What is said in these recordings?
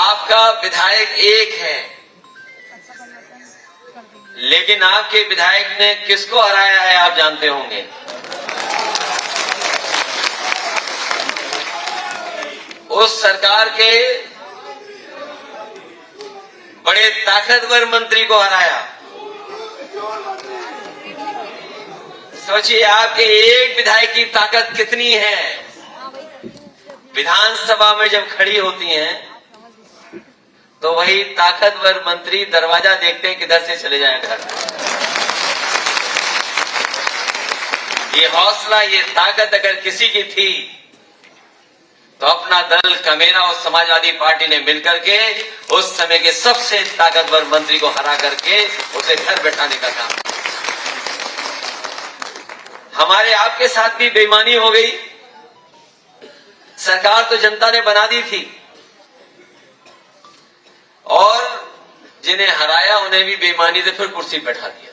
आपका विधायक एक है, लेकिन आपके विधायक ने किसको हराया है आप जानते होंगे। उस सरकार के बड़े ताकतवर मंत्री को हराया। सोचिए आपके एक विधायक की ताकत कितनी है। विधानसभा में जब खड़ी होती हैं तो वही ताकतवर मंत्री दरवाजा देखते हैं किधर से चले जाए घर। ये हौसला, ये ताकत अगर किसी की थी तो अपना दल कमेरा और समाजवादी पार्टी ने मिलकर के उस समय के सबसे ताकतवर मंत्री को हरा करके उसे घर बैठाने का काम। हमारे आपके साथ भी बेईमानी हो गई। सरकार तो जनता ने बना दी थी और जिन्हें हराया उन्हें भी बेईमानी से फिर कुर्सी बैठा दिया।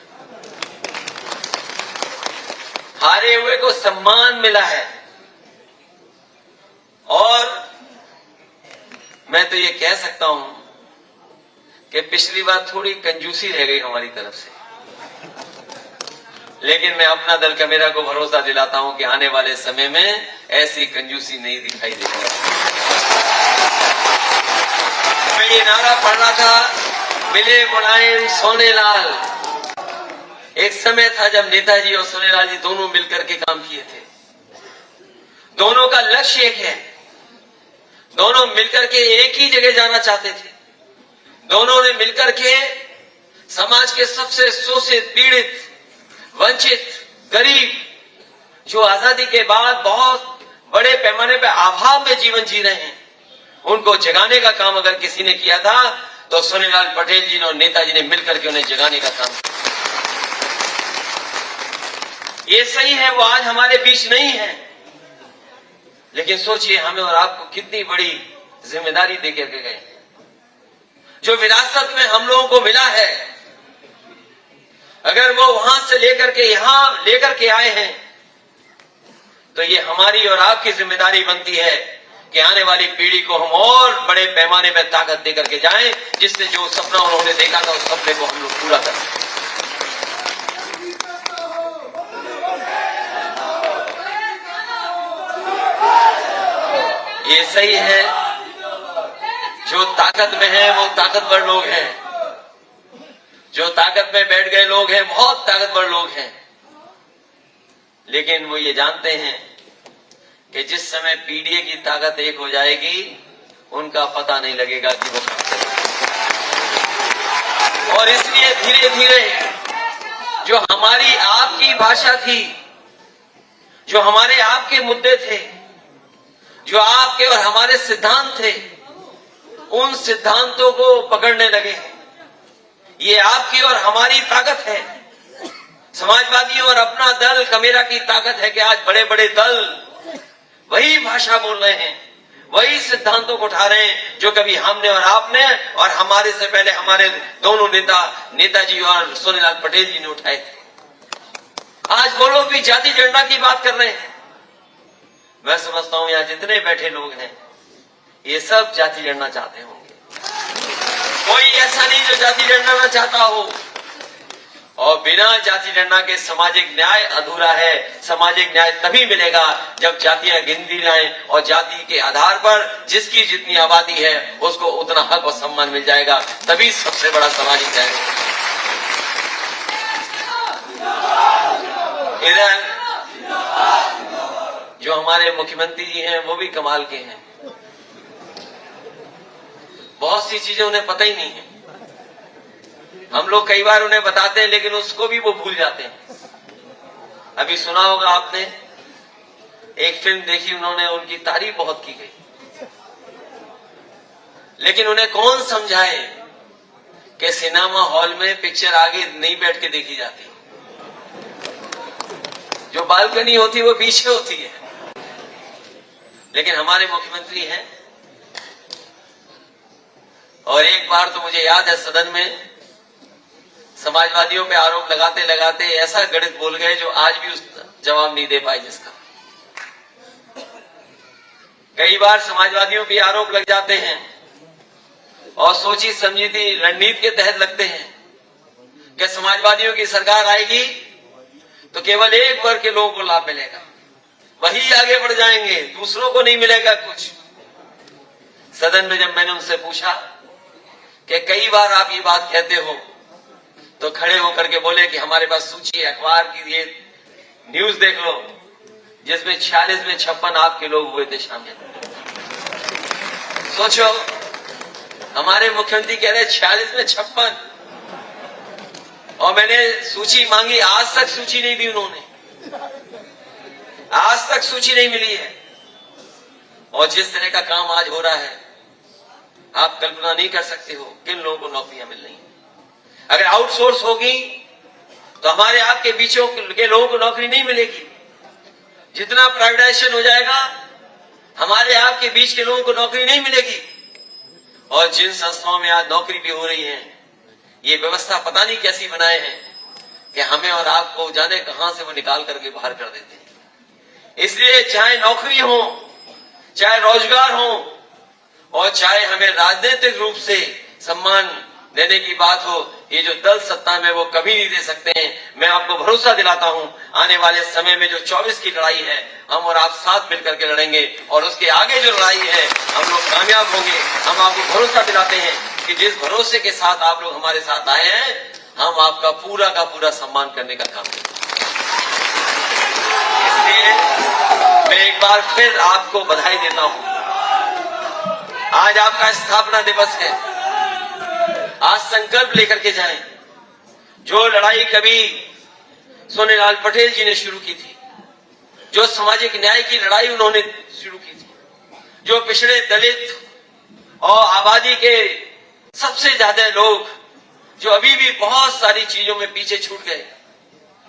हारे हुए को सम्मान मिला है। और मैं तो ये कह सकता हूं कि पिछली बार थोड़ी कंजूसी रह गई हमारी तरफ से, लेकिन मैं अपना दल कमेरा को भरोसा दिलाता हूं कि आने वाले समय में ऐसी कंजूसी नहीं दिखाई देगी। मैं ये नारा पढ़ रहा था, मिले मुलायम सोनेलाल। एक समय था जब नेताजी और सोनेलाल जी दोनों मिलकर के काम किए थे। दोनों का लक्ष्य एक है, दोनों मिलकर के एक ही जगह जाना चाहते थे। दोनों ने मिलकर के समाज के सबसे शोषित, पीड़ित, वंचित, गरीब, जो आजादी के बाद बहुत बड़े पैमाने पर अभाव में जीवन जी रहे हैं, उनको जगाने का काम अगर किसी ने किया था तो सोनेलाल पटेल जी ने और नेताजी ने मिलकर के उन्हें जगाने का काम किया। ये सही है, वो आज हमारे बीच नहीं है, लेकिन सोचिए हमें और आपको कितनी बड़ी जिम्मेदारी देकर के गए। जो विरासत में हम लोगों को मिला है, अगर वो वहां से लेकर के यहां लेकर के आए हैं तो ये हमारी और आपकी जिम्मेदारी बनती है कि आने वाली पीढ़ी को हम और बड़े पैमाने पर ताकत देकर के जाएं, जिससे जो सपना उन्होंने देखा था उस सपने को हम लोग पूरा करें। ये सही है, जो ताकत में है वो ताकतवर लोग हैं, जो ताकत में बैठ गए लोग हैं, बहुत ताकतवर लोग हैं, लेकिन वो ये जानते हैं कि जिस समय पीडीए की ताकत एक हो जाएगी उनका पता नहीं लगेगा कि वो कहां से। और इसलिए धीरे धीरे जो हमारी आपकी भाषा थी, जो हमारे आपके मुद्दे थे, जो आपके और हमारे सिद्धांत थे, उन सिद्धांतों को पकड़ने लगे। ये आपकी और हमारी ताकत है। समाजवादियों और अपना दल कमेरा की ताकत है कि आज बड़े बड़े दल वही भाषा बोल रहे हैं, वही सिद्धांतों को उठा रहे हैं जो कभी हमने और आपने और हमारे से पहले हमारे दोनों नेताजी और सोनेलाल पटेल जी ने उठाए थे। आज वो लोग भी जाति जनगणना की बात कर रहे हैं। मैं समझता हूं यहां जितने बैठे लोग हैं ये सब जाति जनगणना चाहते होंगे। कोई ऐसा नहीं जो जाति जनगणना ना चाहता हो। और बिना जाति जनगणना के सामाजिक न्याय अधूरा है। सामाजिक न्याय तभी मिलेगा जब जातियां गिनती लाएं और जाति के आधार पर जिसकी जितनी आबादी है उसको उतना हक और सम्मान मिल जाएगा, तभी सबसे बड़ा सामाजिक न्याय। इधर जो हमारे मुख्यमंत्री जी हैं वो भी कमाल के हैं। बहुत सी चीजें उन्हें पता ही नहीं है। हम लोग कई बार उन्हें बताते हैं लेकिन उसको भी वो भूल जाते हैं। अभी सुना होगा आपने, एक फिल्म देखी उन्होंने, उनकी तारीफ बहुत की गई, लेकिन उन्हें कौन समझाए कि सिनेमा हॉल में पिक्चर आगे नहीं बैठ के देखी जाती, जो बालकनी होती है वो पीछे होती है। लेकिन हमारे मुख्यमंत्री हैं। और एक बार तो मुझे याद है सदन में समाजवादियों पे आरोप लगाते लगाते ऐसा गणित बोल गए जो आज भी उस जवाब नहीं दे पाए जिसका। कई बार समाजवादियों पे आरोप लग जाते हैं और सोची समझी रणनीति के तहत लगते हैं कि समाजवादियों की सरकार आएगी तो केवल एक वर्ग के लोगों को लाभ मिलेगा, वही आगे बढ़ जाएंगे, दूसरों को नहीं मिलेगा कुछ। सदन में जब मैंने उनसे पूछा कि कई बार आप ये बात कहते हो, तो खड़े होकर के बोले कि हमारे पास सूची है, अखबार की ये न्यूज देख लो, जिसमें 46 में 56 आपके लोग हुए थे शामिल। सोचो, हमारे मुख्यमंत्री कह रहे 46 में 56, और मैंने सूची मांगी, आज तक सूची नहीं दी उन्होंने, आज तक सूची नहीं मिली है। और जिस तरह का काम आज हो रहा है, आप कल्पना नहीं कर सकते हो किन लोगों को नौकरियां मिल रही हैं। अगर आउटसोर्स होगी तो हमारे आपके बीचों के लोगों को नौकरी नहीं मिलेगी। जितना प्राइवेटाइजेशन हो जाएगा, हमारे आपके बीच के लोगों को नौकरी नहीं मिलेगी। और जिन संस्थाओं में आज नौकरी भी हो रही है, ये व्यवस्था पता नहीं कैसी बनाए हैं कि हमें और आपको जाने कहां से वो निकाल करके बाहर कर देते हैं। इसलिए चाहे नौकरी हो, चाहे रोजगार हो, और चाहे हमें राजनीतिक रूप से सम्मान देने की बात हो, ये जो दल सत्ता में वो कभी नहीं दे सकते हैं। मैं आपको भरोसा दिलाता हूं, आने वाले समय में जो 24 की लड़ाई है, हम और आप साथ मिलकर के लड़ेंगे, और उसके आगे जो लड़ाई है हम लोग कामयाब होंगे। हम आपको भरोसा दिलाते हैं कि जिस भरोसे के साथ आप लोग हमारे साथ आए हैं, हम आपका पूरा का पूरा सम्मान करने का काम करेंगे। इसलिए मैं एक बार फिर आपको बधाई देता हूं। आज आपका स्थापना दिवस है। आज संकल्प लेकर के जाएं। जो लड़ाई कभी सोनेलाल पटेल जी ने शुरू की थी, जो सामाजिक न्याय की लड़ाई उन्होंने शुरू की थी, जो पिछड़े दलित और आबादी के सबसे ज्यादा लोग जो अभी भी बहुत सारी चीजों में पीछे छूट गए,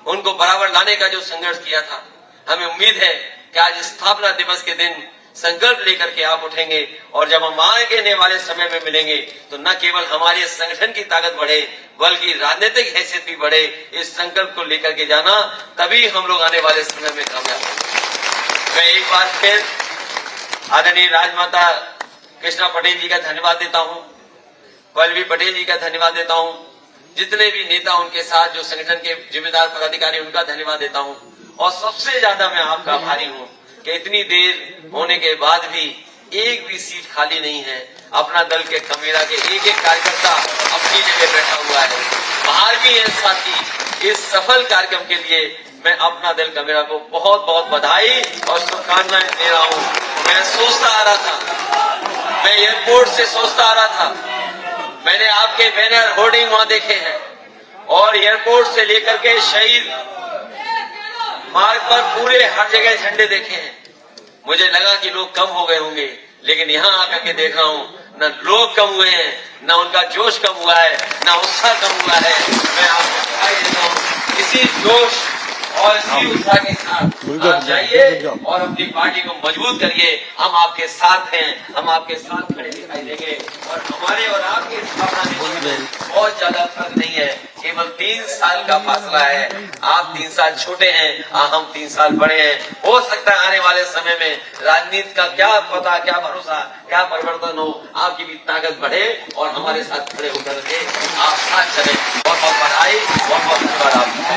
उनको बराबर लाने का जो संघर्ष किया था, हमें उम्मीद है कि आज स्थापना दिवस के दिन संकल्प लेकर के आप उठेंगे। और जब हम आने वाले समय में मिलेंगे तो न केवल हमारे संगठन की ताकत बढ़े, बल्कि राजनीतिक हैसियत भी बढ़े। इस संकल्प को लेकर के जाना, तभी हम लोग आने वाले समय में कामयाब होंगे। मैं एक बार फिर आदरणीय राजमाता कृष्णा पटेल जी का धन्यवाद देता हूं, वल्लभी पटेल जी का धन्यवाद देता हूं, जितने भी नेता उनके साथ जो संगठन के जिम्मेदार पदाधिकारी, उनका धन्यवाद देता हूं। और सबसे ज्यादा मैं आपका आभारी हूं कि इतनी देर होने के बाद भी एक भी सीट खाली नहीं है। अपना दल के कमेरा के एक एक कार्यकर्ता अपनी जगह बैठा हुआ है, बाहर भी है साथी। इस सफल कार्यक्रम के लिए मैं अपना दल कमेरा को बहुत बहुत बधाई और शुभकामनाएं दे रहा हूं। मैं सोचता आ रहा था, मैं एयरपोर्ट से सोचता आ रहा था, मैंने आपके बैनर होर्डिंग वहां देखे हैं, और एयरपोर्ट से लेकर के शहीद मार्ग पर पूरे हर जगह झंडे देखे हैं। मुझे लगा कि लोग कम हो गए होंगे, लेकिन यहाँ आकर के देख रहा हूँ, न लोग कम हुए हैं, न उनका जोश कम हुआ है, न उत्साह कम हुआ है। मैं आपको बधाई देता हूँ। इसी जोश और इसी उत्साह के साथ आप जाइए और अपनी पार्टी को मजबूत करिए। हम आपके साथ हैं, हम आपके साथ खड़े दिखाई देंगे। और हमारे और आपके स्थापना दिवस में बहुत ज्यादा फर्क नहीं है, केवल 3 साल का फासला है। आप 3 साल छोटे हैं, हम 3 साल बड़े हैं। हो सकता है आने वाले समय में राजनीति का क्या पता, क्या भरोसा, क्या परिवर्तन हो, आपकी भी ताकत बढ़े और हमारे साथ खड़े होकर के आप साथ चले। बहुत बहुत बधाई, बहुत बहुत धन्यवाद आपका।